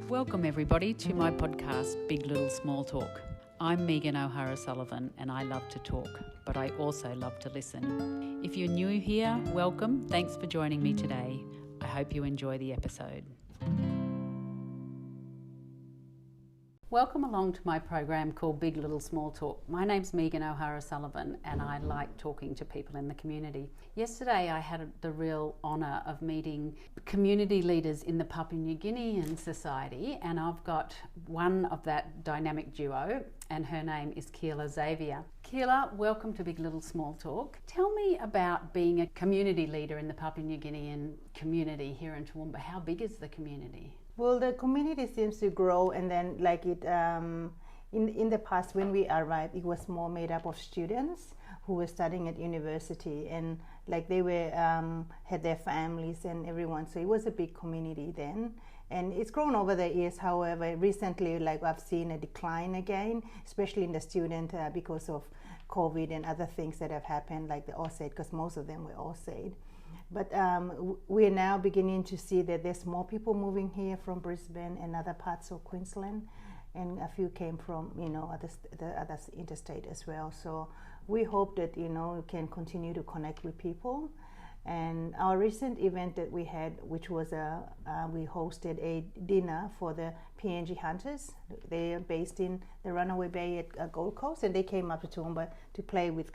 Welcome everybody to my podcast, Big Little Small Talk. I'm Megan O'Hara-Sullivan and I love to talk, but I also love to listen. If you're new here, welcome. Thanks for joining me today. I hope you enjoy the episode. Welcome along to my program called Big Little Small Talk. My name's Megan O'Hara-Sullivan and I like talking to people in the community. Yesterday I had the real honour of meeting community leaders in the Papua New Guinean Society, and I've got one of that dynamic duo and her name is Kila Xavier. Kila, welcome to Big Little Small Talk. Tell me about being a community leader in the Papua New Guinean community here in Toowoomba. How big is the community? Well, the community seems to grow, and then in the past when we arrived, it was more made up of students who were studying at university, and they were had their families and everyone. So it was a big community then, and it's grown over the years. However, recently, I've seen a decline again, especially in the student because of COVID and other things that have happened, like the OSAID, because most of them were OSAID. But we're now beginning to see that there's more people moving here from Brisbane and other parts of Queensland, and a few came from the other interstate as well. So we hope that we can continue to connect with people. And our recent event that we had, which was we hosted a dinner for the PNG hunters. They are based in the Runaway Bay at Gold Coast, and they came up to Toowoomba to play with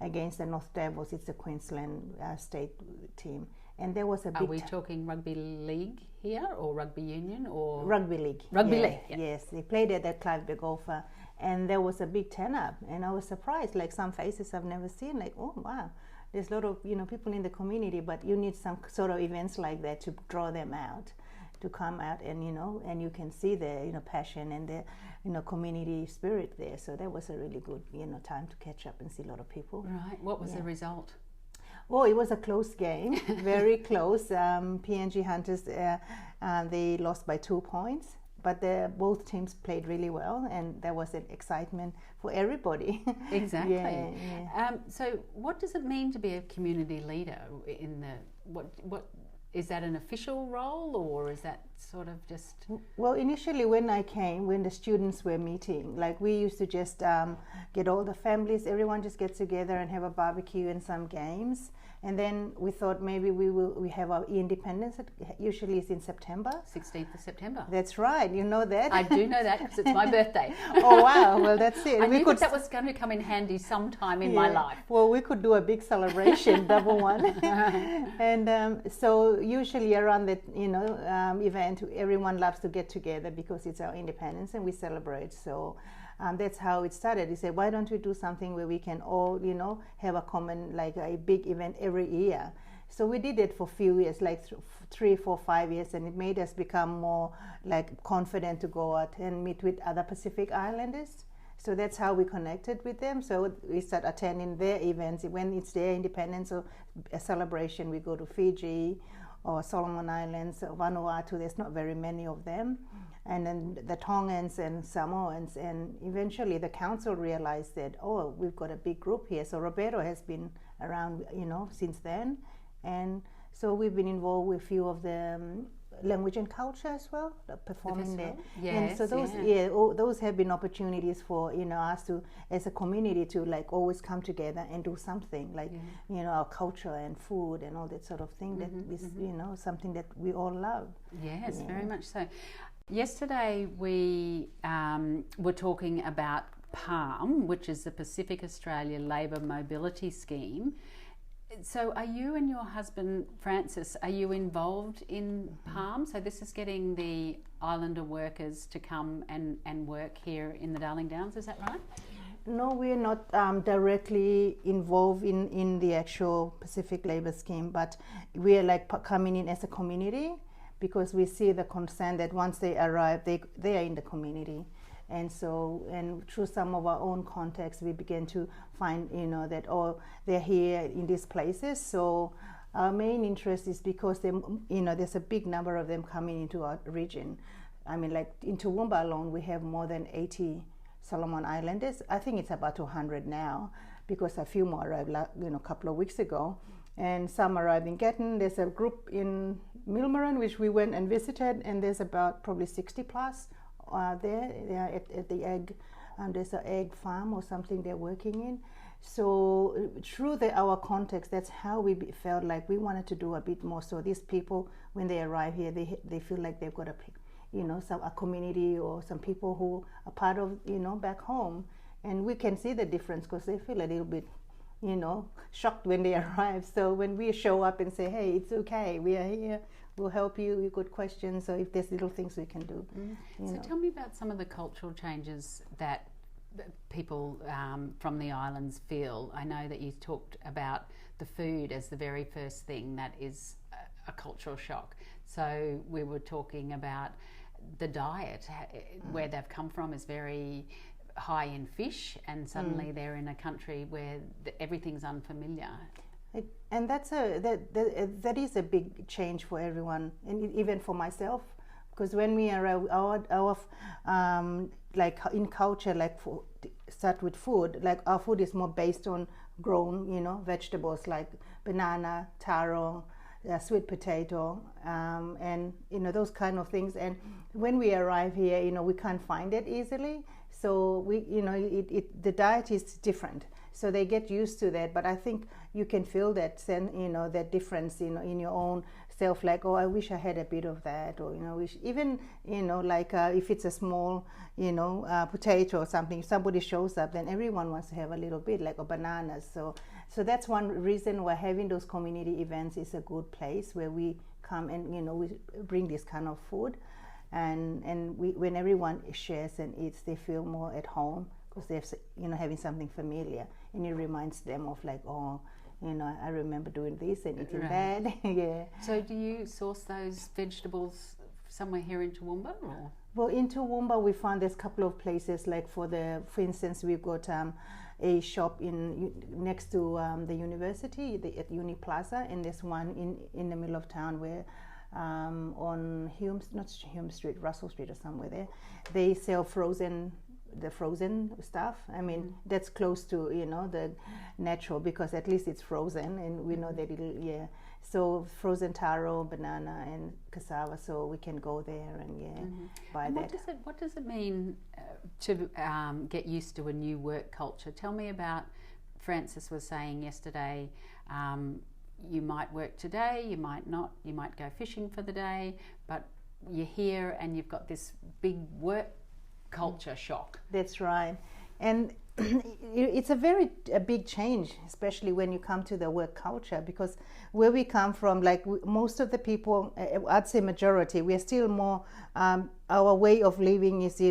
against the North Devils. It's the Queensland state team, and there was a big. Are we talking rugby league here, or rugby union, or rugby league? Rugby league. Yeah. Yes, they played at the Clive Begolfa, and there was a big turn-up, and I was surprised. Some faces I've never seen. Oh wow, there's a lot of people in the community, but you need some sort of events like that to draw them out, to come out, and and you can see the passion and the community spirit there. So that was a really good time to catch up and see a lot of people. Right. What was the result? Well, it was a close game, very close. PNG Hunters they lost by 2 points, but both teams played really well, and there was an excitement for everybody. Exactly. Yeah. So, what does it mean to be a community leader in the what? Is that an official role, or is that sort of just... Well, initially when I came, when the students were meeting, we used to just get all the families, everyone just get together and have a barbecue and some games. And then we thought maybe we have our independence, usually it's in September. 16th of September. That's right, you know that? I do know that because it's my birthday. Oh wow, well that's it. I knew that was going to come in handy sometime in my life. Well, we could do a big celebration, double one. And so usually around that event, everyone loves to get together because it's our independence and we celebrate. So that's how it started. He said, why don't we do something where we can all have a common, a big event every year. So we did it for a few years, 3, 4, 5 years, and it made us become more confident to go out and meet with other Pacific Islanders. So that's how we connected with them. So we start attending their events. When it's their independence or a celebration, we go to Fiji or Solomon Islands or Vanuatu. There's not very many of them. And then the Tongans and Samoans, and eventually the council realized that, we've got a big group here. So Roberto has been around, since then. And so we've been involved with a few of the language and culture as well, performing there. Yes, and so those have been opportunities for us to, as a community, to always come together and do something our culture and food and all that sort of thing that is something that we all love. Yes, very much so. Yesterday we were talking about PALM, which is the Pacific Australia Labour Mobility Scheme. So are you and your husband, Francis, are you involved in PALM? So this is getting the Islander workers to come and work here in the Darling Downs, is that right? No, we're not directly involved in the actual Pacific Labour Scheme, but we are coming in as a community, because we see the concern that once they arrive, they are in the community. And so, and through some of our own contacts, we began to find, that, they're here in these places. So our main interest is because there's a big number of them coming into our region. I mean, in Toowoomba alone, we have more than 80 Solomon Islanders. I think it's about 200 now, because a few more arrived, a couple of weeks ago. and some arrived in Gatton. There's a group in Milmaran which we went and visited, and there's about probably 60 plus there. They are at the egg. There's an egg farm or something they're working in. So through our context, that's how we felt like we wanted to do a bit more. So these people, when they arrive here, they feel like they've got a community or some people who are part of, back home. And we can see the difference because they feel a little bit, shocked when they arrive. So when we show up and say, hey, it's okay, we are here, we'll help you, you got questions, so if there's little things we can do. So tell me about some of the cultural changes that people from the islands feel. I know that you talked about the food as the very first thing that is a cultural shock. So we were talking about the diet, where they've come from is very high in fish, and suddenly they're in a country where everything's unfamiliar. And that is a big change for everyone, and even for myself, because when we are our like in culture, like start with food, like our food is more based on grown, vegetables like banana, taro, sweet potato, and those kind of things. And when we arrive here, we can't find it easily. So the diet is different. So they get used to that. But I think you can feel that, that difference, in your own self. Like, oh, I wish I had a bit of that, or wish even, like if it's a small, potato or something. If somebody shows up, then everyone wants to have a little bit, like a banana. So that's one reason why having those community events is a good place where we come and we bring this kind of food, and when everyone shares and eats, they feel more at home because they're having something familiar, and it reminds them of like, oh, I remember doing this and eating that. Yeah. So do you source those vegetables somewhere here in Toowoomba, or? Well, in Toowoomba we found there's a couple of places, like for instance, we've got a shop next to the university at Uni Plaza, and there's one in the middle of town where on not Hume Street, Russell Street or somewhere there, they sell the frozen stuff. I mean, that's close to the natural, because at least it's frozen, and we know that it'll so frozen taro, banana and cassava, so we can go there and buy and that. What does it mean to get used to a new work culture? Tell me about, Francis was saying yesterday, you might work today, you might not, you might go fishing for the day, but you're here and you've got this big work culture shock. That's right. And it's a big change, especially when you come to the work culture, because where we come from, like most of the people, I'd say majority, we're still more, our way of living is,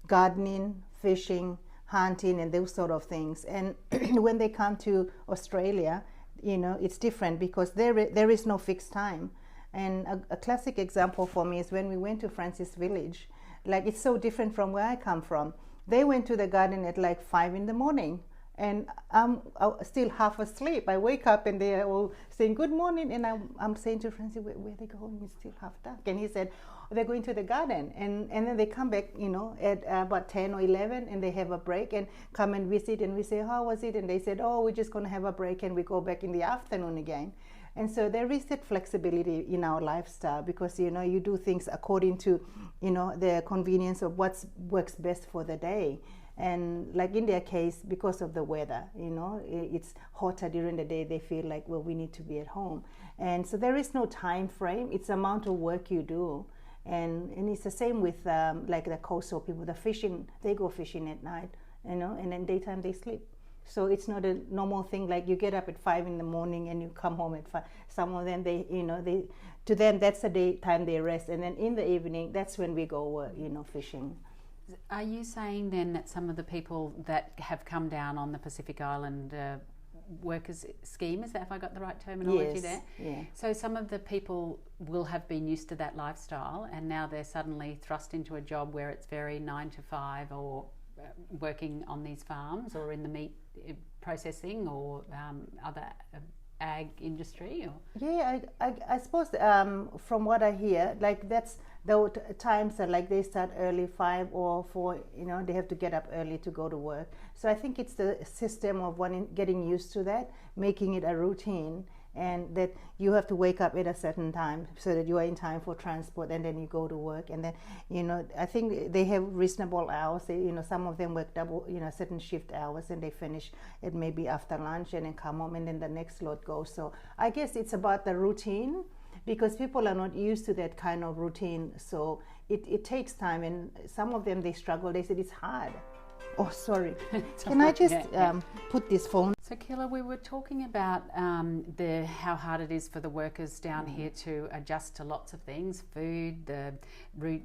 gardening, fishing, hunting, and those sort of things. And when they come to Australia, it's different, because there is no fixed time. And a classic example for me is when we went to Francis Village. Like, it's so different from where I come from. They went to the garden at like 5 a.m, and I'm still half asleep. I wake up and they're all saying good morning, and I'm saying to Francis, where are they going? It's still half dark. And he said, oh, they're going to the garden, and then they come back, at about 10 or 11, and they have a break and come and visit, and we say, how was it? And they said, oh, we're just going to have a break, and we go back in the afternoon again. And so there is that flexibility in our lifestyle, because you do things according to the convenience of what works best for the day. And like in their case, because of the weather, it's hotter during the day, they feel like, well, we need to be at home. And so there is no time frame. It's the amount of work you do. And it's the same with like the coastal people, the fishing, they go fishing at night, and then daytime they sleep. So it's not a normal thing, like you get up at 5 a.m. and you come home at 5. Some of them, to them, that's the daytime they rest. And then in the evening, that's when we go, fishing. Are you saying then that some of the people that have come down on the Pacific Island workers scheme, is that, if I got the right terminology there? Yeah. So some of the people will have been used to that lifestyle, and now they're suddenly thrust into a job where it's very 9 to 5, or working on these farms, or in the meat processing, or other ag industry, or? Yeah, I suppose from what I hear, like that's the times that like they start early, 5 or 4, they have to get up early to go to work. So I think it's the system of getting used to that, making it a routine, and that you have to wake up at a certain time so that you are in time for transport, and then you go to work. And then, I think they have reasonable hours. Some of them work double, certain shift hours, and they finish it maybe after lunch and then come home, and then the next load goes. So I guess it's about the routine, because people are not used to that kind of routine. So it takes time, and some of them, they struggle. They said it's hard. Oh, sorry. Can I just put this phone? So, Kila, we were talking about how hard it is for the workers down here to adjust to lots of things, food,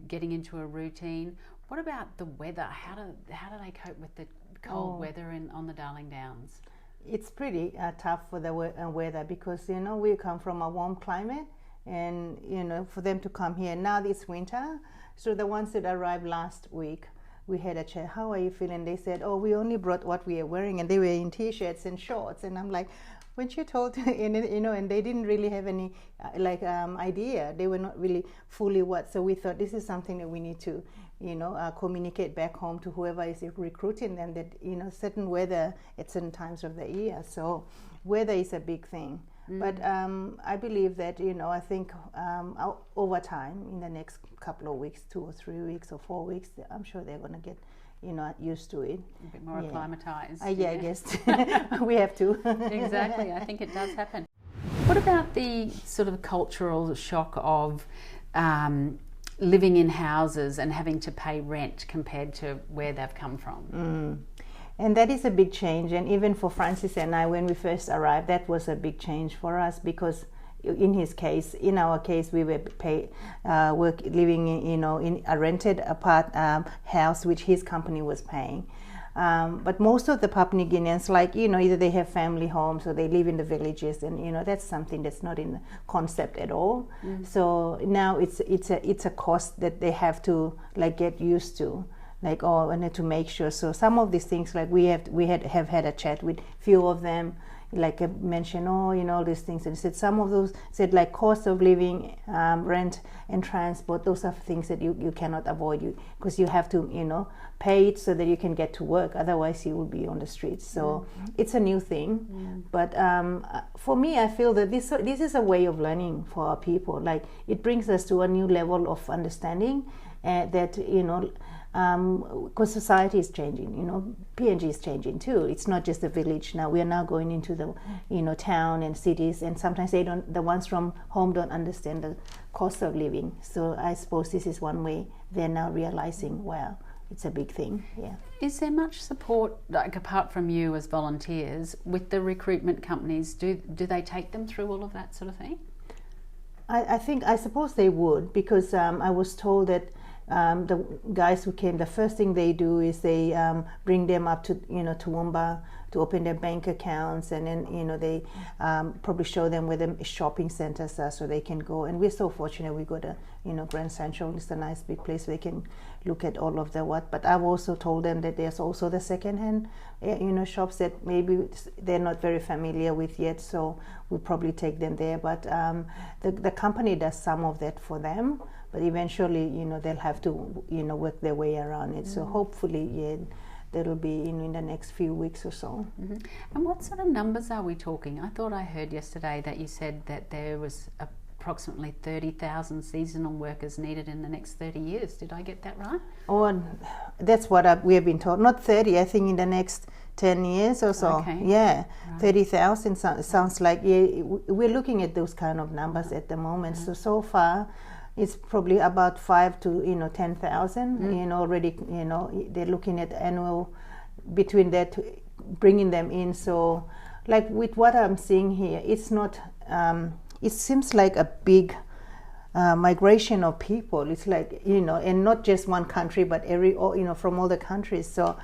getting into a routine. What about the weather? How do they cope with the cold weather on the Darling Downs? It's pretty tough for the weather, because we come from a warm climate, and for them to come here now this winter. So the ones that arrived last week, we had a chat. How are you feeling? They said, "Oh, we only brought what we are wearing," and they were in t-shirts and shorts. And I'm like, when she told, and they didn't really have any idea. They were not really fully what. So we thought this is something that we need to, communicate back home to whoever is recruiting them, that certain weather at certain times of the year. So weather is a big thing. But I believe that, I think over time, in the next couple of weeks, 2 or 3 weeks or 4 weeks, I'm sure they're going to get, used to it. A bit more acclimatized. I guess we have to. Exactly, I think it does happen. What about the sort of cultural shock of living in houses and having to pay rent compared to where they've come from? And that is a big change. And even for Francis and I, when we first arrived, that was a big change for us, because in our case, we were living in a rented house, which his company was paying. But most of the Papua New Guineans, either they have family homes or they live in the villages, and that's something that's not in the concept at all. So now it's a cost that they have to get used to. I need to make sure. So some of these things, we have had a chat with few of them, I mentioned, all these things, and said some of those said cost of living, rent and transport. Those are things that you cannot avoid, because you have to pay it so that you can get to work. Otherwise, you will be on the streets. So it's a new thing. But for me, I feel that this is a way of learning for our people. It brings us to a new level of understanding that because society is changing, PNG is changing too. It's not just a village now. We are now going into the town and cities, and sometimes the ones from home don't understand the cost of living. So I suppose this is one way they're now realizing, wow, it's a big thing. Yeah. Is there much support, apart from you as volunteers, with the recruitment companies? Do they take them through all of that sort of thing? I suppose they would, because I was told that the guys who came, the first thing they do is they bring them up to Toowoomba to open their bank accounts, and then they probably show them where the shopping centers are so they can go. And we're so fortunate we got a Grand Central. It's a nice big place where they can look at all of the what. But I've also told them that there's also the secondhand shops that maybe they're not very familiar with yet, so we'll probably take them there. But the company does some of that for them. But eventually, they'll have to, work their way around it. So hopefully, that'll be in the next few weeks or so. And what sort of numbers are we talking? I thought I heard yesterday that you said that there was approximately 30,000 seasonal workers needed in the next 30 years. Did I get that right? Oh, that's what we have been told. Not 30, I think in the next 10 years or so. Okay. Yeah, right. 30,000 sounds like, we're looking at those kind of numbers at the moment. So far, it's probably about 5 to 10,000. Already. They're looking at annual between that, bringing them in. So, with what I'm seeing here, it's not. It seems like a big migration of people. It's and not just one country, but from all the countries. So,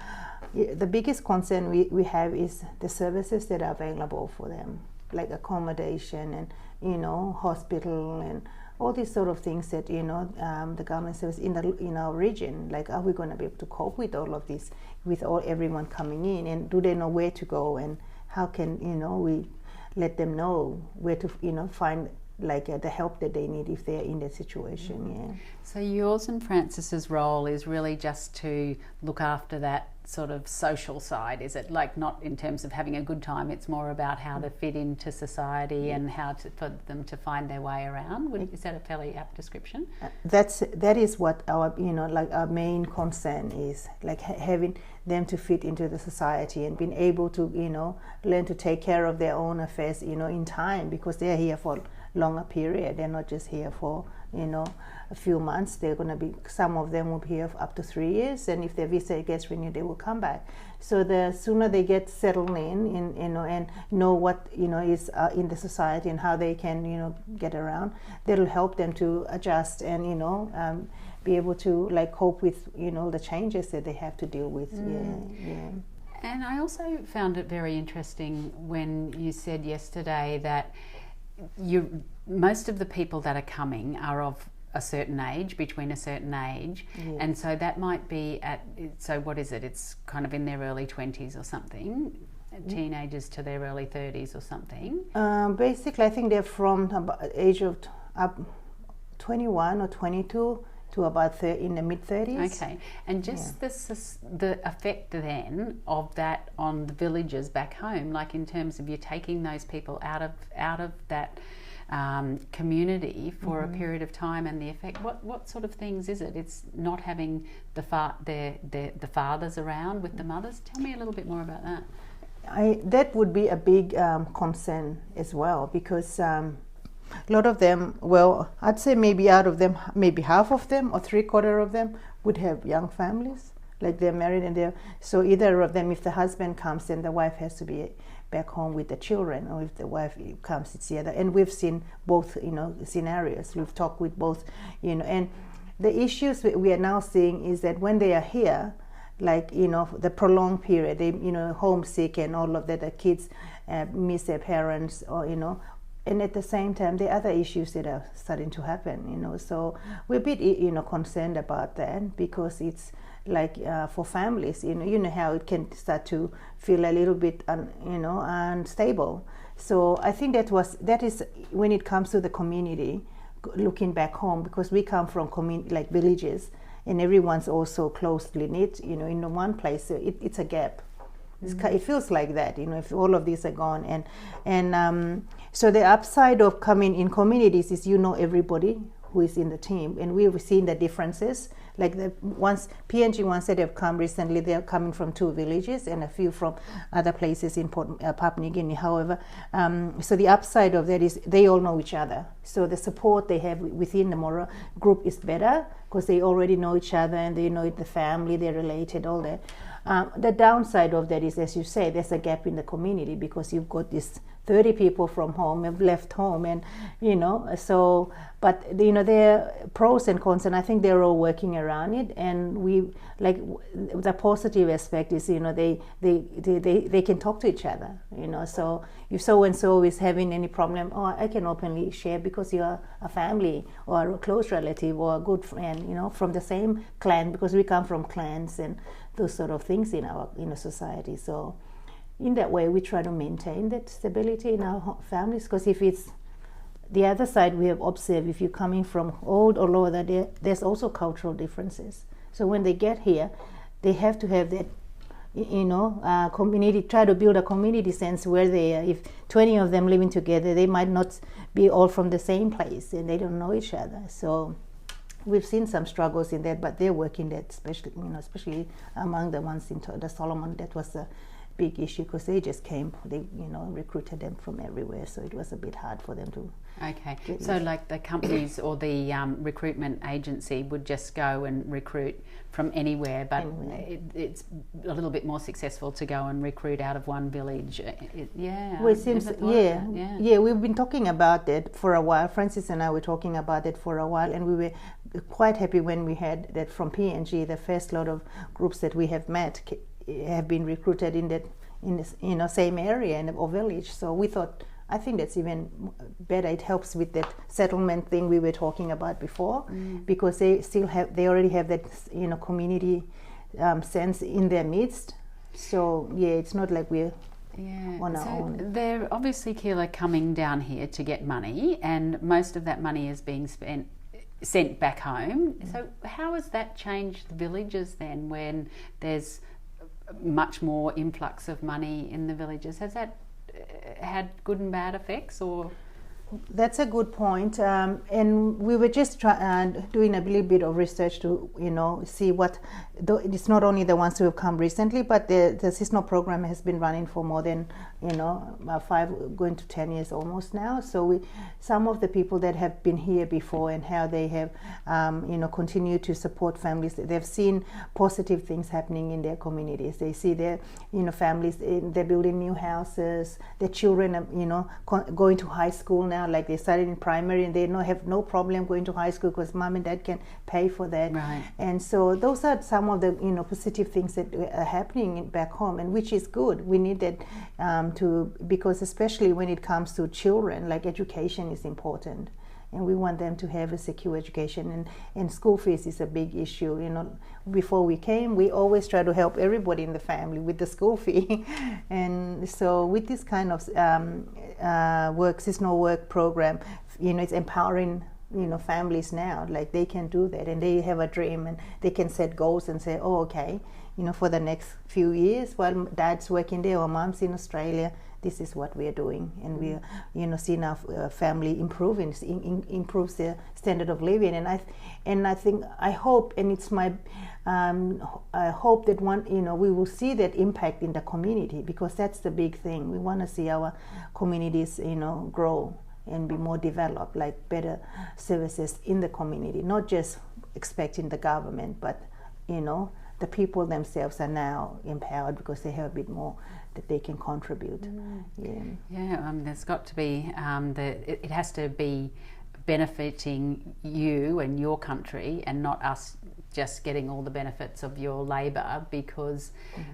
the biggest concern we have is the services that are available for them, like accommodation and hospital and all these sort of things that the government says in our region. Are we going to be able to cope with all of this, with everyone coming in, and do they know where to go, and how can we let them know where to find the help that they need if they're in that situation. Yeah. So yours and Francis's role is really just to look after that sort of social side? Is it like not in terms of having a good time, it's more about how to fit into society and how for them to find their way around? Is that a fairly apt description? That is what our, like our main concern is, like having them to fit into the society and being able to, learn to take care of their own affairs, in time, because they're here for a longer period. They're not just here for, a few months. They're going to be, some of them will be here for up to 3 years, and if their visa gets renewed, they will come back. So the sooner they get settled in and know what is in the society and how they can get around, that'll help them to adjust and be able to like cope with the changes that they have to deal with. And I also found it very interesting when you said yesterday that most of the people that are coming are of a certain age, between a certain age, and so that might be so what is it? It's kind of in their early 20s or something, teenagers to their early 30s or something. Basically, I think they're from about age of 21 or 22 to about in the mid 30s. Okay, and just the effect then of that on the villages back home, like in terms of you taking those people out of that community for a period of time, and the effect. What sort of things is it? It's not having the fathers around with the mothers. Tell me a little bit more about that. That would be a big concern as well, because a lot of them, well, I'd say maybe out of them, maybe half of them or 3/4 of them would have young families, like they're married and so either of them, if the husband comes, then the wife has to be back home with the children, or if the wife comes, it's the other. And we've seen both, scenarios. We've talked with both, and the issues we are now seeing is that when they are here, like, the prolonged period, they, homesick and all of that, the kids miss their parents, or, and at the same time, the other issues that are starting to happen, so we're a bit, concerned about that, because it's like for families, you know how it can start to feel a little bit, unstable. So I think that is when it comes to the community, looking back home, because we come from like villages, and everyone's also closely knit, in one place. So it's a gap. It feels like that, if all of these are gone, and so the upside of coming in communities is everybody who is in the team, and we've seen the differences. Like PNG ones that have come recently, they're coming from 2 villages and a few from other places in Papua New Guinea. However, so the upside of that is they all know each other. So the support they have within the Mora group is better, because they already know each other and they know the family, they're related, all that. The downside of that is, as you say, there's a gap in the community, because you've got this 30 people from home have left home, and so, but there are pros and cons, and I think they're all working around it. And we, like, the positive aspect is they can talk to each other, so if so and so is having any problem, I can openly share, because you're a family or a close relative or a good friend, from the same clan, because we come from clans and those sort of things in our society. So in that way, we try to maintain that stability in our families, because if it's the other side, we have observed, if you're coming from old or lower, that there's also cultural differences. So when they get here, they have to have that, community, try to build a community sense where they are. If 20 of them living together, they might not be all from the same place, and they don't know each other. So we've seen some struggles in that, but they're working that, especially among the ones in the Solomon. That was a big issue, because they just came, they recruited them from everywhere, so it was a bit hard for them to. Okay, so like the companies or the recruitment agency would just go and recruit from anywhere, but it's a little bit more successful to go and recruit out of one village. Well, it seems, we've been talking about that for a while. Francis and I were talking about it for a while, and we were quite happy when we had that from PNG. The first lot of groups that we have met have been recruited in this same area or village. So we thought, I think that's even better. It helps with that settlement thing we were talking about before, because they already have that community sense in their midst. So it's not like we're on our own. They're obviously, Kila, coming down here to get money, and most of that money is being sent back home. So how has that changed the villages then, when there's much more influx of money in the villages. Has that had good and bad effects, or? That's a good point, and we were just doing a little bit of research to, see what. It's not only the ones who have come recently, but the seasonal program has been running for more than 5, going to 10 years almost now. So some of the people that have been here before and how they have, continued to support families, they've seen positive things happening in their communities. They see their, families, they're building new houses. Their children are, going to high school now. Like they started in primary and they have no problem going to high school because mom and dad can pay for that. Right. And so those are some of the positive things that are happening back home, and which is good. We need that because especially when it comes to children, like education is important. And we want them to have a secure education, and school fees is a big issue. Before we came, we always try to help everybody in the family with the school fee. And so with this kind of seasonal work program, it's empowering families now. Like they can do that, and they have a dream, and they can set goals and say, oh, okay, for the next few years while dad's working there or mom's in Australia, this is what we are doing, and we are, seeing our family improves their standard of living. And I hope, and it's my I hope that we will see that impact in the community, because that's the big thing. We want to see our communities, grow and be more developed, like better services in the community, not just expecting the government, but the people themselves are now empowered because they have a bit more that they can contribute. There's got to be it has to be benefiting you and your country, and not us just getting all the benefits of your labour, because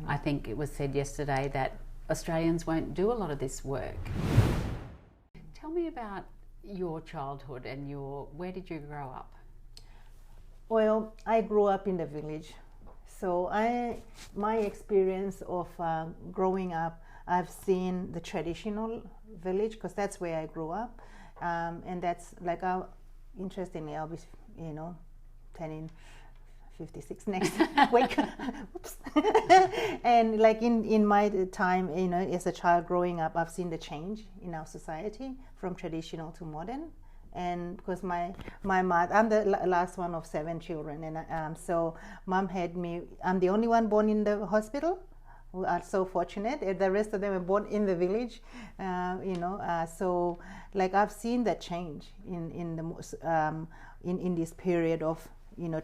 I think it was said yesterday that Australians won't do a lot of this work. Tell me about your childhood and where did you grow up? Well, I grew up in the village. So my experience of growing up, I've seen the traditional village, because that's where I grew up, and that's like, interestingly, I'll be, turning 56 next week. Oops. And like in my time, as a child growing up, I've seen the change in our society from traditional to modern. And because my mother, I'm the last one of 7 children, and so mom had me. I'm the only one born in the hospital. We are so fortunate. The rest of them were born in the village, So like I've seen that change in this period of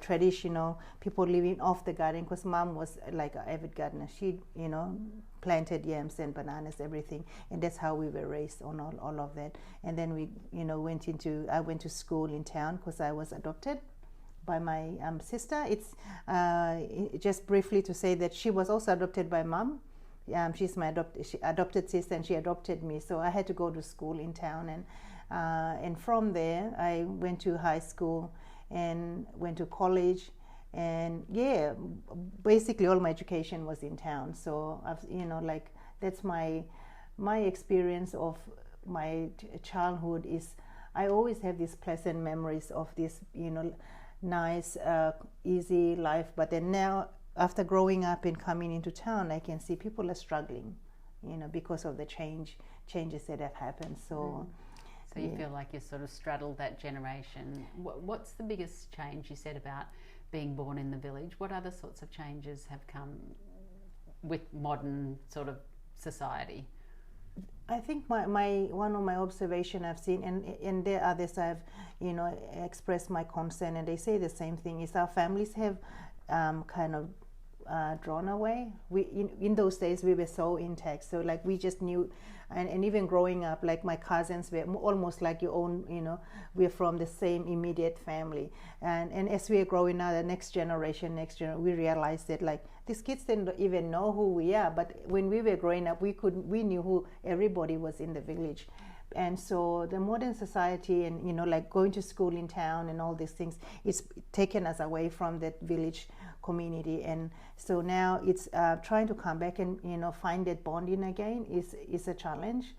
traditional people living off the garden, because mom was like an avid gardener. She planted yams and bananas, everything, and that's how we were raised on all of that. And then we I went to school in town because I was adopted by my sister. It's just briefly to say that she was also adopted by mom. She's my adopted sister, and she adopted me, so I had to go to school in town, and from there I went to high school and went to college, and basically all my education was in town. So I've that's my experience of my childhood. Is I always have these pleasant memories of this nice easy life, but then now after growing up and coming into town, I can see people are struggling because of the changes that have happened. So So you feel like you sort of straddled that generation. What's the biggest change you said about being born in the village? What other sorts of changes have come with modern sort of society? I think my one of my observation I've seen, and there are others I've expressed my concern, and they say the same thing, is our families have kind of drawn away. In those days we were so intact, so like we just knew, and even growing up, like my cousins were almost like your own, we're from the same immediate family, and as we are growing up, the next generation, we realized that like these kids didn't even know who we are, but when we were growing up, we knew who everybody was in the village. And so the modern society and like going to school in town and all these things, it's taken us away from that village community. And so now it's trying to come back and find that bonding again is a challenge,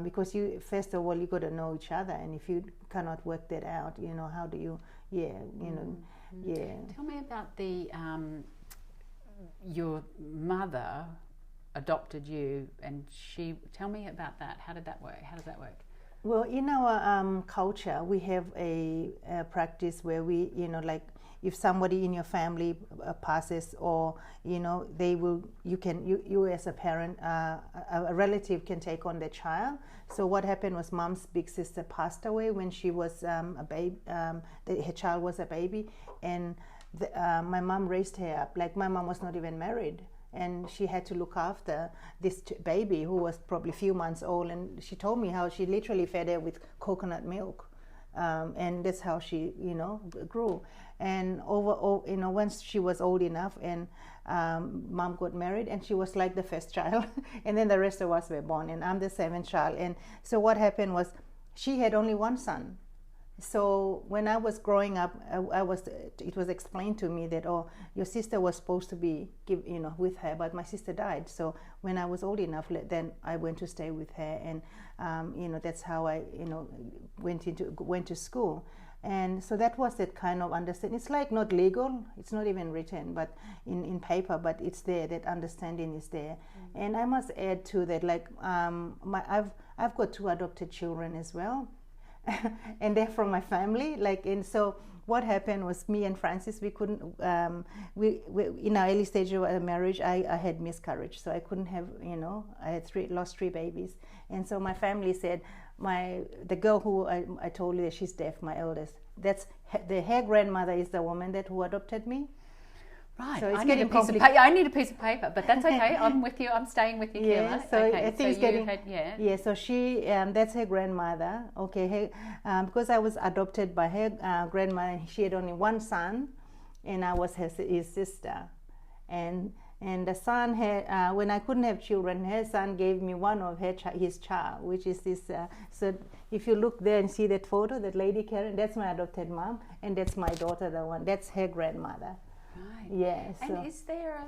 because you first of all you got to know each other, and if you cannot work that out, how do you Tell me about your mother adopted you, and tell me about that. How did that work? How does that work? Well, in our culture, we have a practice where we, like if somebody in your family passes, or you as a parent, a relative can take on the child. So what happened was, mom's big sister passed away when she was a baby. Her child was a baby, and my mom raised her up. Like, my mom was not even married, and she had to look after this baby who was probably a few months old. And she told me how she literally fed her with coconut milk, and that's how she grew. And once she was old enough, and mom got married, and she was like the first child and then the rest of us were born, and I'm the seventh child. And so what happened was, she had only one son. So when I was growing up, it was explained to me that, oh, your sister was supposed to be with her, but my sister died. So when I was old enough, then I went to stay with her, and that's how I went to school. And so that was that kind of understanding. It's like not legal, it's not even written, but in paper, but it's there. That understanding is there. Mm-hmm. And I must add to that, like I've got 2 adopted children as well. And they're from my family, and so what happened was, me and Francis, we couldn't, we in our early stage of our marriage, I had miscarriage, so I couldn't have, I had lost 3 babies. And so my family said, the girl who I told you that she's deaf, my eldest, her grandmother is the woman who adopted me. Right, so it's I need a piece of paper, but that's okay. I'm with you. I'm staying with you, Kila. Yeah, so okay, I think so so she, that's her grandmother. Okay, because I was adopted by her grandmother. She had only one son, and I was his sister. And the son had, when I couldn't have children, her son gave me one of his child, which is this. So if you look there and see that photo, that lady Karen, that's my adopted mom, and that's my daughter, the one. That's her grandmother. Right. Yeah. So. And is there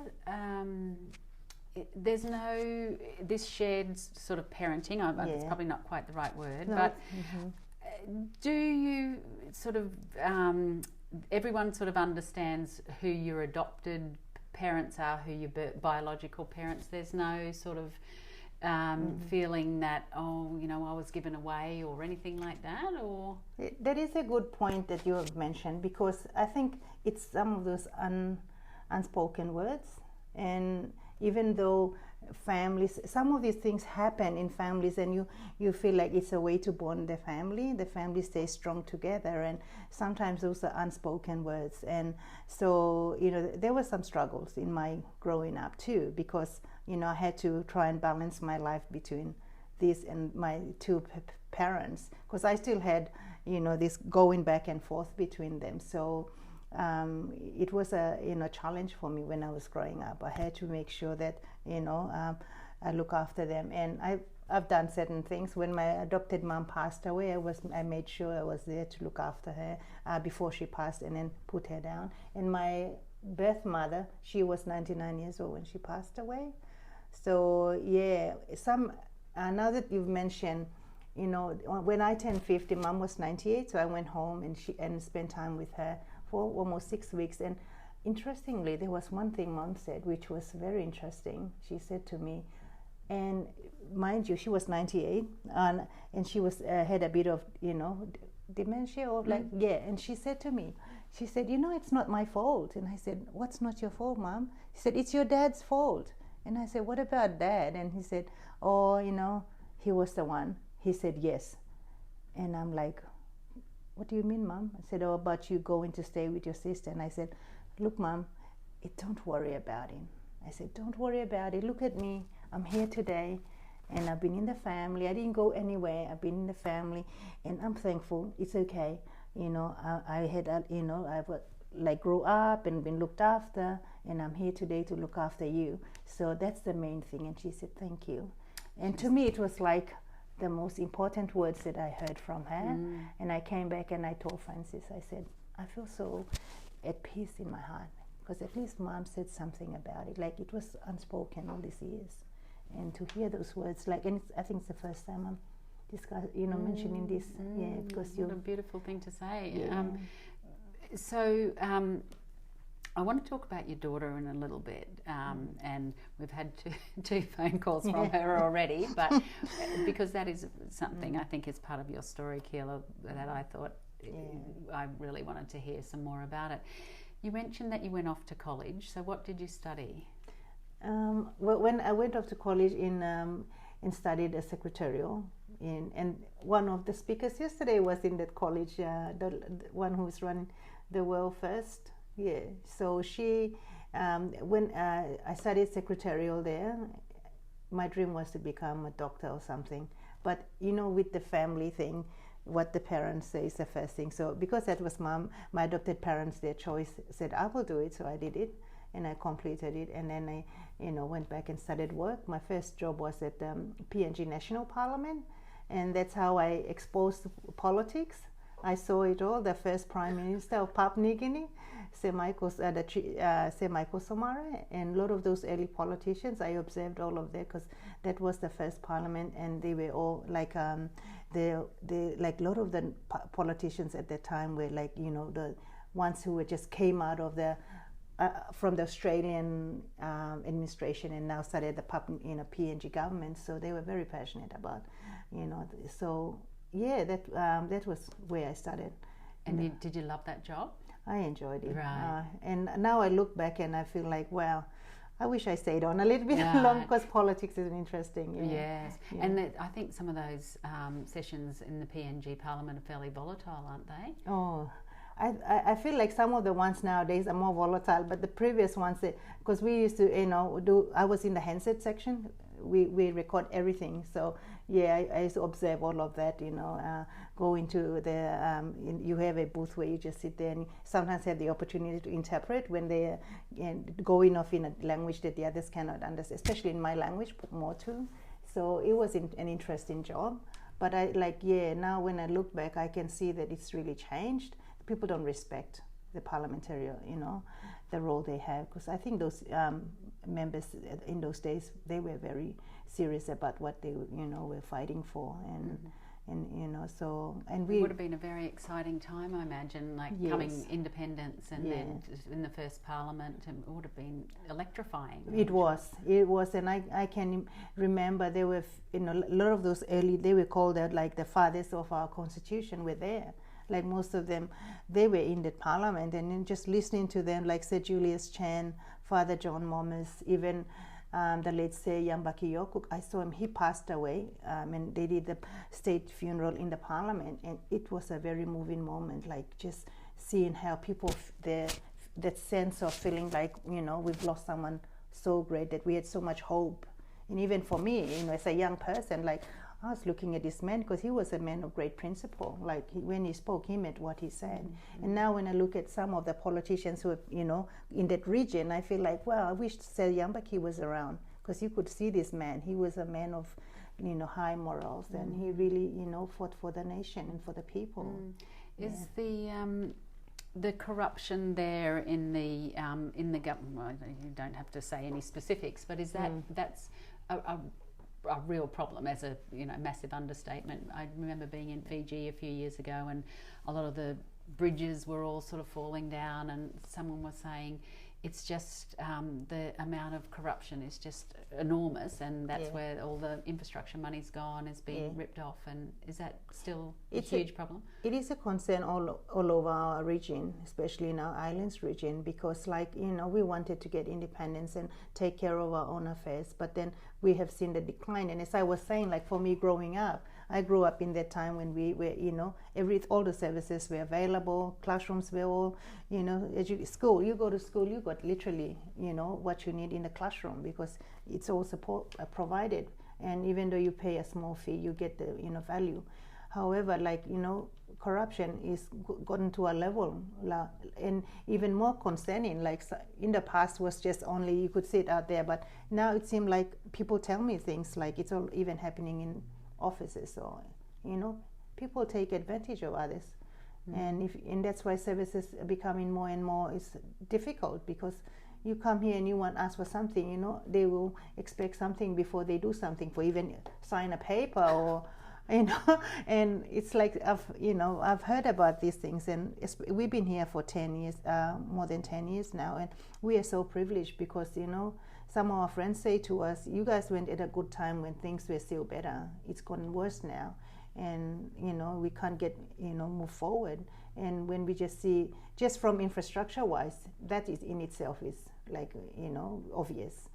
there's no this shared sort of parenting? It's probably not quite the right word, no, but do you sort of everyone sort of understands who your adopted parents are, who your biological parents? There's no sort of feeling that, oh, I was given away or anything like that? Or that is a good point that you have mentioned, because I think it's some of those unspoken words. And even though families, some of these things happen in families, and you feel like it's a way to bond the family stays strong together, and sometimes those are unspoken words. And so there were some struggles in my growing up too, because I had to try and balance my life between this and my 2 parents, because I still had this going back and forth between them. So it was a challenge for me when I was growing up. I had to make sure that I look after them, and I've done certain things. When my adopted mom passed away, I made sure I was there to look after her before she passed, and then put her down. And my birth mother, she was 99 years old when she passed away. So yeah, now that you've mentioned, when I turned 50, mom was 98, so I went home and spent time with her for almost 6 weeks. And interestingly, there was one thing mom said, which was very interesting. She said to me, and mind you, she was 98, and she had a bit of dementia, or and she said to me, she said, it's not my fault. And I said, what's not your fault, Mom? She said, it's your dad's fault. And I said, what about Dad? And he said, oh, he was the one. He said, yes. And I'm like, what do you mean, Mom? I said, oh, about you going to stay with your sister. And I said, look, Mom, don't worry about him. I said, don't worry about it. Look at me. I'm here today, and I've been in the family. I didn't go anywhere. I've been in the family, and I'm thankful. It's okay. I had, I've grew up and been looked after, and I'm here today to look after you. So that's the main thing. And she said, thank you. And to me, it was like the most important words that I heard from her. And I came back and I told Francis, I said, I feel so at peace in my heart, because at least Mom said something about it. Like, it was unspoken all these years. And to hear those words, and I think it's the first time I'm mentioning this. Yeah, because what a beautiful thing to say. Yeah. I want to talk about your daughter in a little bit, and we've had two phone calls from her already, but because that is something I think is part of your story, Kila, that I thought I really wanted to hear some more about it. You mentioned that you went off to college, so what did you study? Well, when I went off to college and studied a secretarial, and one of the speakers yesterday was in that college, the one who's running the world first. Yeah, so she, when I studied secretarial there, my dream was to become a doctor or something. But with the family thing, what the parents say is the first thing. So because that was my adopted parents, their choice, said I will do it. So I did it, and I completed it, and then I, went back and started work. My first job was at PNG National Parliament, and that's how I exposed politics. I saw it all. The first Prime Minister of Papua New Guinea, Semaiko Somare, and a lot of those early politicians. I observed all of that because that was the first parliament, and they were all like they like a lot of the politicians at that time were like the ones who just came out of the from the Australian administration and now started the PNG government. So they were very passionate about so. Yeah, that was where I started. And did you love that job? I enjoyed it. Right. And now I look back and I feel like, wow, I wish I stayed on a little bit longer because politics is interesting. Yes. Yeah. And I think some of those sessions in the PNG Parliament are fairly volatile, aren't they? Oh, I feel like some of the ones nowadays are more volatile, but the previous ones, because we used to, I was in the handset section. We record everything, so yeah, I used to observe all of that. Go into the you have a booth where you just sit there and sometimes have the opportunity to interpret when they going off in a language that the others cannot understand, especially in my language more too. So it was an interesting job, but now when I look back, I can see that it's really changed. People don't respect the parliamentary, the role they have, because I think those members in those days, they were very serious about what they were fighting for, and we it would have been a very exciting time, I imagine, coming independence and then in the first parliament, and it would have been electrifying. It was, and I can remember there were a lot of those early, they were called out like the fathers of our constitution were there. Like most of them, they were in the parliament, and then just listening to them, like Sir Julius Chan, Father John Momus, even the late Sir Yambaki Yokuk. I saw him; he passed away, and they did the state funeral in the parliament, and it was a very moving moment. Like just seeing how people, that sense of feeling like we've lost someone so great, that we had so much hope, and even for me, as a young person, like. I was looking at this man because he was a man of great principle. Like when he spoke, he meant what he said. Mm-hmm. And now when I look at some of the politicians who are, in that region, I feel like, well, I wish Sir Yambaki was around because you could see this man. He was a man of, high morals, and he really, fought for the nation and for the people. Is the corruption there in the government? Well, you don't have to say any specifics, but is that's a real problem, as a massive understatement. I remember being in Fiji a few years ago, and a lot of the bridges were all sort of falling down, and someone was saying it's just the amount of corruption is just enormous, and that's where all the infrastructure money's gone, is being ripped off. And is that still a huge problem? It is a concern all over our region, especially in our islands region, because we wanted to get independence and take care of our own affairs, but then we have seen the decline. And as I was saying, for me growing up, I grew up in that time when we were, all the services were available, classrooms were all, school, you go to school, you got literally, what you need in the classroom, because it's all support provided. And even though you pay a small fee, you get the, value. However, corruption is gotten to a level, and even more concerning, in the past was just only you could see it out there, but now it seems like people tell me things like it's all even happening in offices, or people take advantage of others. And that's why services are becoming more and more is difficult, because you come here and you want to ask for something, they will expect something before they do something, for even sign a paper or you know. And it's like I've heard about these things, and we've been here for 10 years, more than 10 years now, and we are so privileged because some of our friends say to us, you guys went at a good time when things were still better. It's gotten worse now, and we can't get move forward. And when we just see, just from infrastructure wise, that is in itself is like obvious.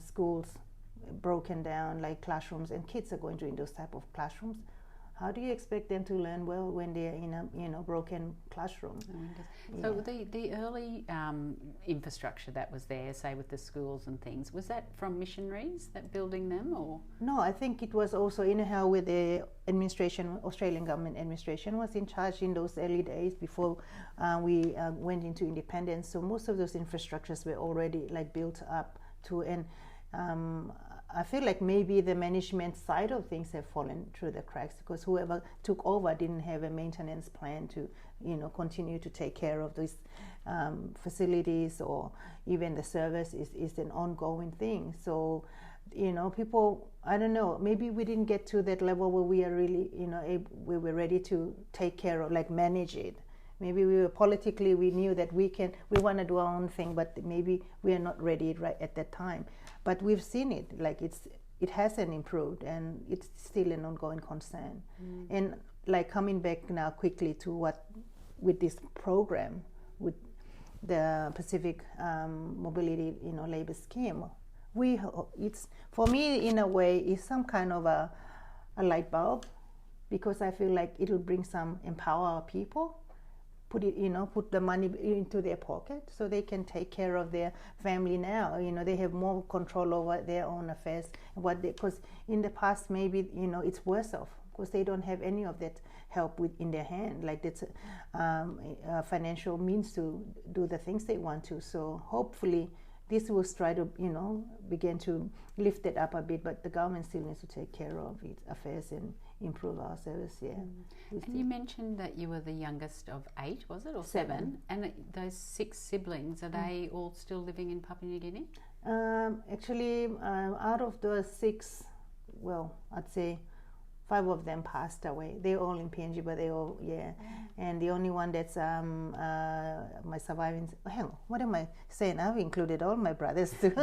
Schools broken down, like classrooms, and kids are going to in those type of classrooms. How do you expect them to learn well when they're in a broken classroom? So the early infrastructure that was there, say with the schools and things, was that from missionaries that building them, or? No, I think it was also how with the administration, Australian government administration was in charge in those early days before we went into independence. So most of those infrastructures were already like built up to, and I feel like maybe the management side of things have fallen through the cracks because whoever took over didn't have a maintenance plan to, continue to take care of these facilities, or even the service is an ongoing thing. So, people, I don't know, maybe we didn't get to that level where we are really, we were ready to take care of, like manage it. Maybe we were politically, we knew that we want to do our own thing, but maybe we are not ready right at that time. But we've seen it, like it hasn't improved, and it's still an ongoing concern. And like coming back now quickly to with this program, with the Pacific Mobility, labor scheme, it's for me in a way is some kind of a light bulb, because I feel like it'll bring empower our people. Put the money into their pocket so they can take care of their family now. They have more control over their own affairs. Because in the past, maybe, it's worse off because they don't have any of that help in their hand. Like that's financial means to do the things they want to. So hopefully this will try to, begin to lift it up a bit, but the government still needs to take care of its affairs and improve our service, And you mentioned that you were the youngest of 8, was it, or 7? And those 6 siblings, are they all still living in Papua New Guinea? Actually, out of the 6, well, I'd say 5 of them passed away. They're all in PNG, but they all, And the only one that's my surviving, hang on, what am I saying? I've included all my brothers too.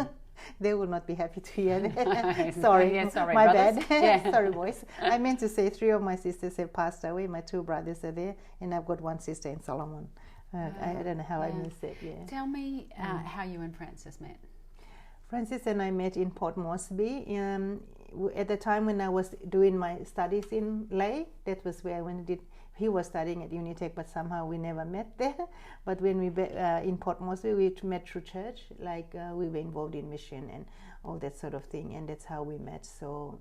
They will not be happy to hear that. Sorry, sorry, my brothers. bad. Sorry, boys. I meant to say 3 of my sisters have passed away. My 2 brothers are there, and I've got 1 sister in Solomon. I don't know how I missed it. Tell me how you and Francis met. Francis and I met in Port Moresby. At the time when I was doing my studies in Lae, that was where I went and did. He was studying at Unitec, but somehow we never met there. But when we in Port Moresby, we met through church. Like we were involved in mission and all that sort of thing, and that's how we met. So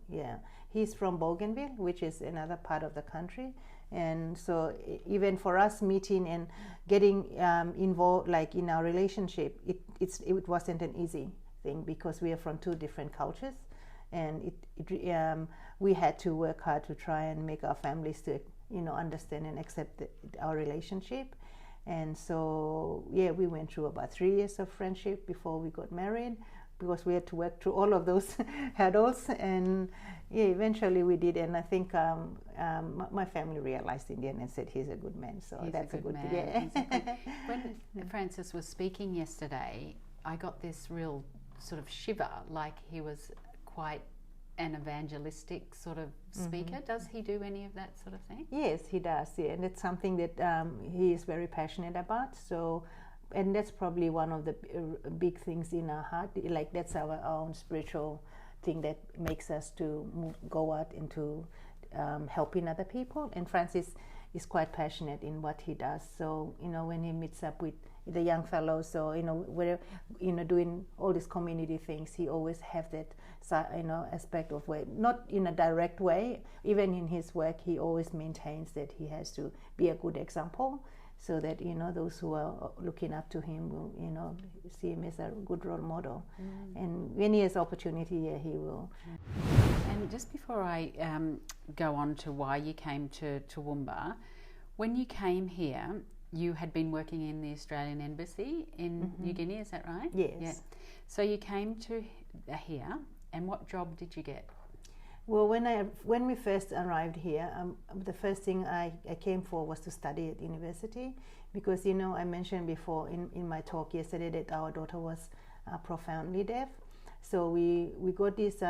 he's from Bougainville, which is another part of the country, and so even for us meeting and getting involved, like in our relationship, it wasn't an easy thing because we are from 2 different cultures, and we had to work hard to try and make our families to understand and accept our relationship. And so we went through about 3 years of friendship before we got married, because we had to work through all of those hurdles, and eventually we did. And I think my family realized in the end and said he's a good man, so that's a good man. When Francis was speaking yesterday, I got this real sort of shiver, like he was quite an evangelistic sort of speaker. Does he do any of that sort of thing? Yes, he does. And it's something that he is very passionate about. So, and that's probably one of the big things in our heart. Like that's our own spiritual thing that makes us to go out into helping other people. And Francis is quite passionate in what he does. So when he meets up with the young fellows, so we're doing all these community things, he always have that aspect of way, not in a direct way. Even in his work, he always maintains that he has to be a good example, so that those who are looking up to him will see him as a good role model. And when he has opportunity, he will. And just before I go on to why you came to Toowoomba, when you came here, you had been working in the Australian Embassy in New Guinea, is that right? Yes. So you came to here, and what job did you get? Well, when we first arrived here, the first thing I came for was to study at university, because I mentioned before in my talk yesterday that our daughter was profoundly deaf. So we got this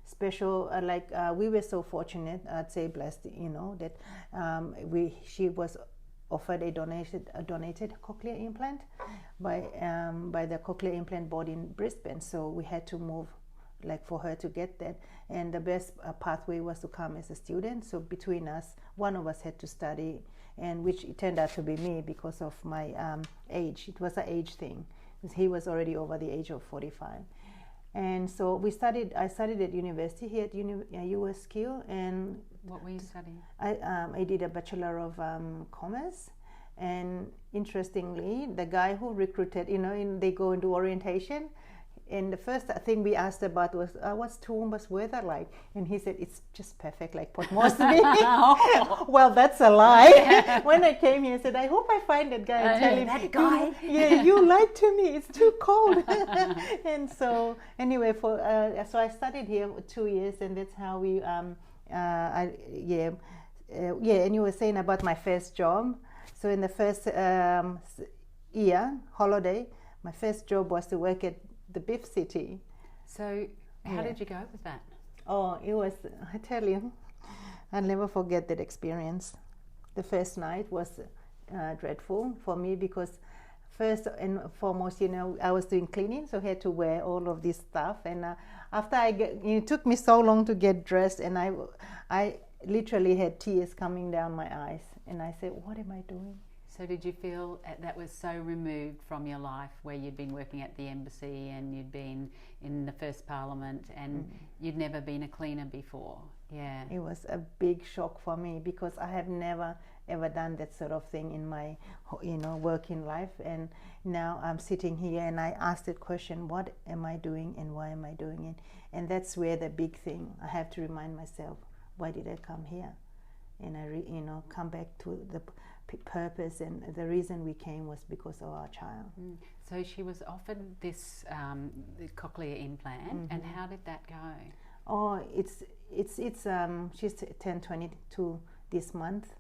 special, we were so fortunate, I'd say blessed, that she was offered a donated cochlear implant by the Cochlear Implant Board in Brisbane. So we had to move, for her to get that, and the best pathway was to come as a student. So between us, one of us had to study, and which it turned out to be me because of my age. It was an age thing, because he was already over the age of 45. And so I studied at university here at USQ. And what were you studying? I did a Bachelor of Commerce. And interestingly, the guy who recruited, they go into orientation, and the first thing we asked about was, what's Toowoomba's weather like? And he said, it's just perfect, like Port Moresby. Well, that's a lie. When I came here, I said, I hope I find that guy and tell him, that guy. Yeah, you lied to me, it's too cold. And so, anyway, so I studied here for 2 years, and that's how we, and you were saying about my first job. So in the first year, holiday, my first job was to work at the Beef City. So how did you go with that? Oh, it was, I tell you, I'll never forget that experience. The first night was dreadful for me, because first and foremost, I was doing cleaning, so I had to wear all of this stuff. And after it took me so long to get dressed, and I literally had tears coming down my eyes. And I said, what am I doing? So did you feel that was so removed from your life, where you'd been working at the embassy and you'd been in the first parliament and you'd never been a cleaner before? Yeah. It was a big shock for me, because I have never ever done that sort of thing in my working life. And now I'm sitting here and I ask that question, what am I doing and why am I doing it? And that's where the big thing, I have to remind myself, why did I come here? And I come back to the purpose, and the reason we came was because of our child. So she was offered this the cochlear implant, and how did that go? Oh, she's turned 22 this month,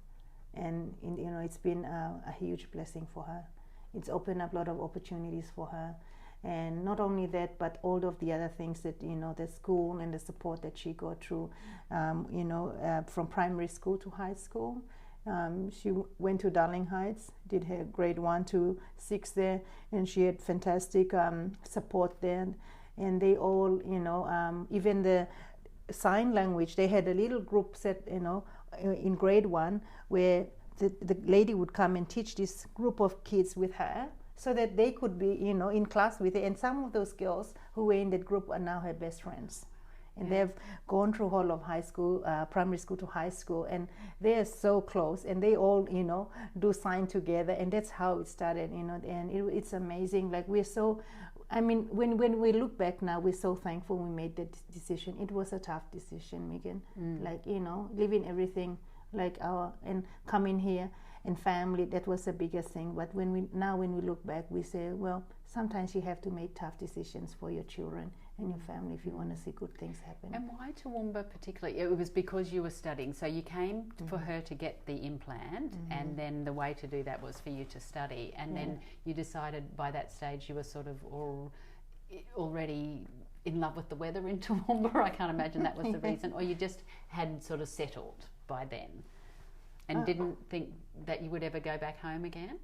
and it's been a huge blessing for her. It's opened up a lot of opportunities for her, and not only that, but all of the other things that the school and the support that she got through, from primary school to high school. She went to Darling Heights, did her grade 1 to 6 there, and she had fantastic support there. And they all, even the sign language, they had a little group set, in grade 1, where the lady would come and teach this group of kids with her, so that they could be, in class with her. And some of those girls who were in that group are now her best friends. And they've gone through all of high school, primary school to high school, and they are so close, and they all, do sign together, and that's how it started, and it's amazing. Like, we're so, when we look back now, we're so thankful we made that decision. It was a tough decision, Megan. Like, leaving everything, and coming here, and family, that was the biggest thing. But when we look back, we say, well, sometimes you have to make tough decisions for your children and your family if you want to see good things happen. And why Toowoomba particularly? It was because you were studying, so you came for her to get the implant, and then the way to do that was for you to study, and then you decided by that stage you were sort of already in love with the weather in Toowoomba. I can't imagine that was the reason, or you just had sort of settled by then and didn't think that you would ever go back home again?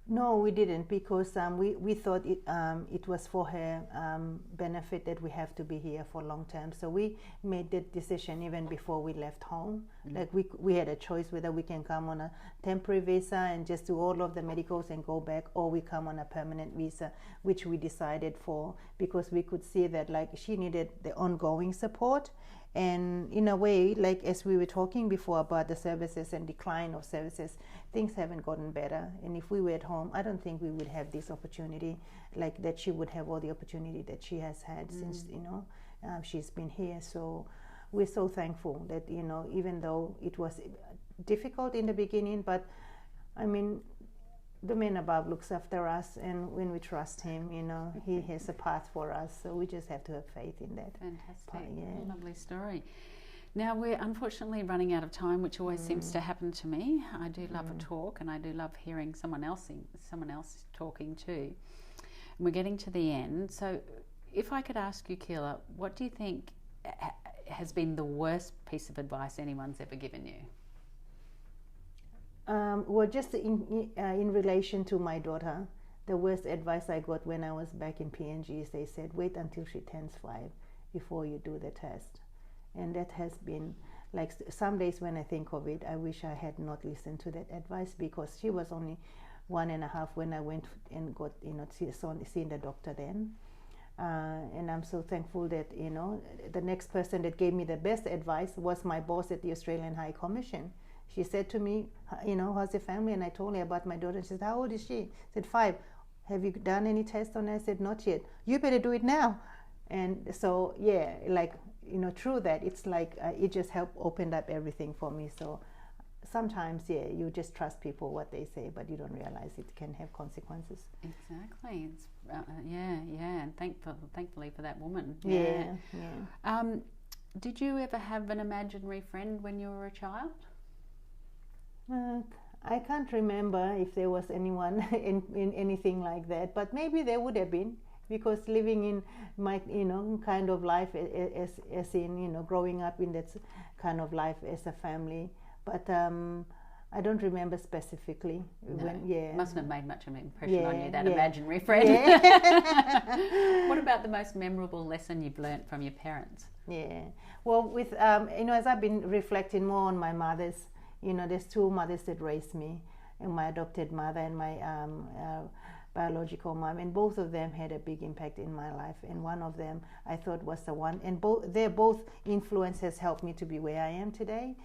No, we didn't, because we thought it was for her benefit that we have to be here for long term. So we made that decision even before we left home. Like, we had a choice whether we can come on a temporary visa and just do all of the medicals and go back, or we come on a permanent visa, which we decided for, because we could see that, like, she needed the ongoing support. And in a way, like, as we were talking before about the services and decline of services, things haven't gotten better. And if we were at home, I don't think we would have this opportunity, like that she would have all the opportunity that she has had since, she's been here. So we're so thankful that, even though it was difficult in the beginning, but the man above looks after us, and when we trust him, you know, he has a path for us, so we just have to have faith in that. Fantastic. Lovely story. Now we're unfortunately running out of time, which always seems to happen to me. I do love a talk, and I do love hearing someone else talking too. And we're getting to the end, so if I could ask you, Kila, what do you think has been the worst piece of advice anyone's ever given you? Well, just in relation to my daughter, the worst advice I got when I was back in PNG is they said, wait until she turns 5 before you do the test. And that has been, like, some days when I think of it, I wish I had not listened to that advice, because she was only 1.5 when I went and got, you know, seen the doctor then. And I'm so thankful that, you know, the next person that gave me the best advice was my boss at the Australian High Commission. She said to me, you know, how's the family? And I told her about my daughter. She said, how old is she? I said, 5. Have you done any tests on her? I said, not yet. You better do it now. And so, yeah, like, you know, through that, it's like it just helped open up everything for me. So sometimes, yeah, you just trust people, what they say, but you don't realize it can have consequences. Exactly. It's, and thankfully for that woman. Yeah. Did you ever have an imaginary friend when you were a child? I can't remember if there was anyone in anything like that, but maybe there would have been, because living in my, you know, kind of life as in, you know, growing up in that kind of life as a family, but I don't remember specifically. No, mustn't have made much of an impression on you, that imaginary friend. Yeah. What about the most memorable lesson you've learnt from your parents? Yeah, well, with you know, as I've been reflecting more on my mothers, you know, there's 2 mothers that raised me, and my adopted mother and my biological mom, and both of them had a big impact in my life, and one of them I thought was the one, and their both influence has helped me to be where I am today,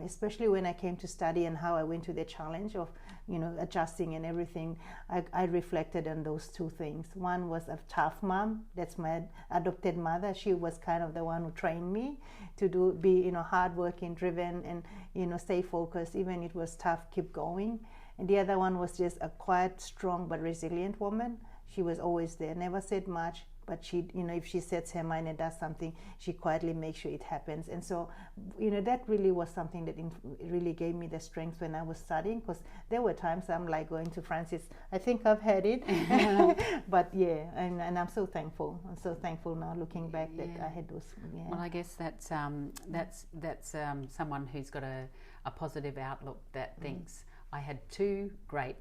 especially when I came to study and how I went to the challenge of, you know, adjusting and everything. I reflected on those 2 things. One was a tough mom. That's my adopted mother. She was kind of the one who trained me to be, you know, hardworking, driven, and, you know, stay focused. Even it was tough, keep going. And the other one was just a quiet, strong, but resilient woman. She was always there, never said much, but she, you know, if she sets her mind and does something, she quietly makes sure it happens. And so, you know, that really was something that really gave me the strength when I was studying, because there were times I'm like going to Francis, I think I've had it. But yeah, and I'm so thankful. I'm so thankful now looking back that I had those. Yeah. Well, I guess that's someone who's got a positive outlook, that thinks, I had 2 great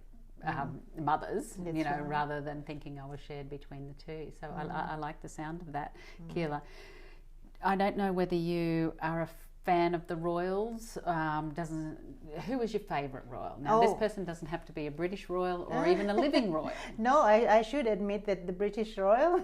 mothers, that's, you know, right, rather than thinking I was shared between the 2. So I like the sound of that. Kila, I don't know whether you are a fan of the royals. Who was your favourite royal? Now, this person doesn't have to be a British royal or even a living royal. No, I should admit that the British royal,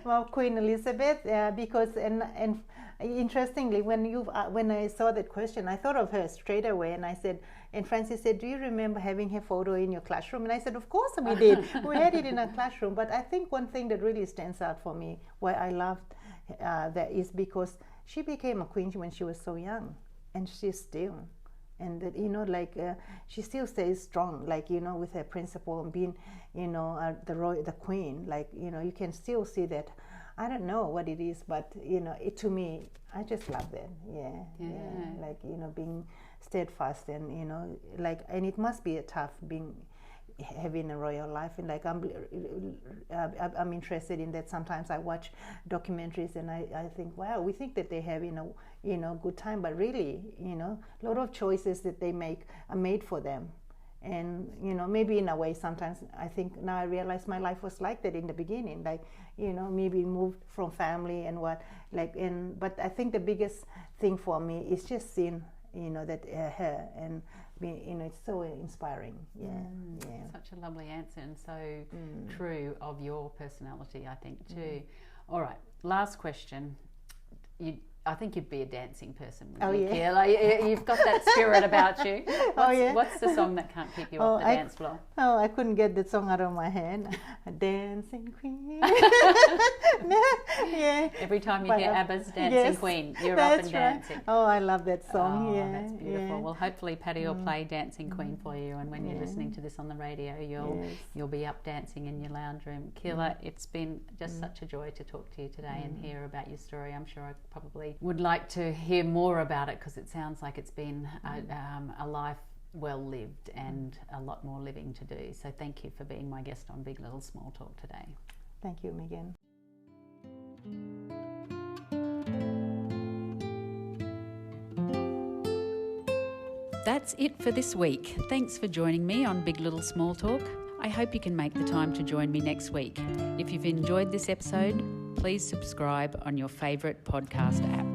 well, Queen Elizabeth, because and interestingly, when I saw that question, I thought of her straight away, and I said, and Francis said, do you remember having her photo in your classroom? And I said, of course we did. We had it in our classroom. But I think one thing that really stands out for me, why I loved that, is because she became a queen when she was so young, and she's still. And that, you know, like she still stays strong, like, you know, with her principle and being, you know, the queen. Like, you know, you can still see that. I don't know what it is, but, you know, to me, I just love that. Yeah. Like, you know, being steadfast, and, you know, like, and it must be a tough having a royal life. And like, I'm interested in that. Sometimes I watch documentaries and I think, wow, we think that they have, you know, good time, but really, you know, a lot of choices that they make are made for them. And, you know, maybe in a way, sometimes I think now I realize my life was like that in the beginning, like, you know, maybe moved from family and what, like, but I think the biggest thing for me is just seeing, you know, that her, and, you know, it's so inspiring. Such a lovely answer, and so true of your personality, I think, too. All right, last question. I think you'd be a dancing person, Oh, wouldn't you, yeah. Kila? You've got that spirit about you. Yeah. What's the song that can't keep you off the dance floor? I couldn't get that song out of my head. Dancing Queen. Yeah. Every time you hear ABBA's Dancing Queen, you're up and dancing. Right. Oh, I love that song. Oh, that's beautiful. Well, hopefully Patty will play Dancing Queen for you, and when you're listening to this on the radio, you'll be up dancing in your lounge room. Kila, it's been just such a joy to talk to you today and hear about your story. I'm sure I probably would like to hear more about it, because it sounds like it's been a life well lived and a lot more living to do. So thank you for being my guest on Big Little Small Talk today. Thank you, Megan. That's it for this week. Thanks for joining me on Big Little Small Talk. I hope you can make the time to join me next week. If you've enjoyed this episode, please subscribe on your favourite podcast app.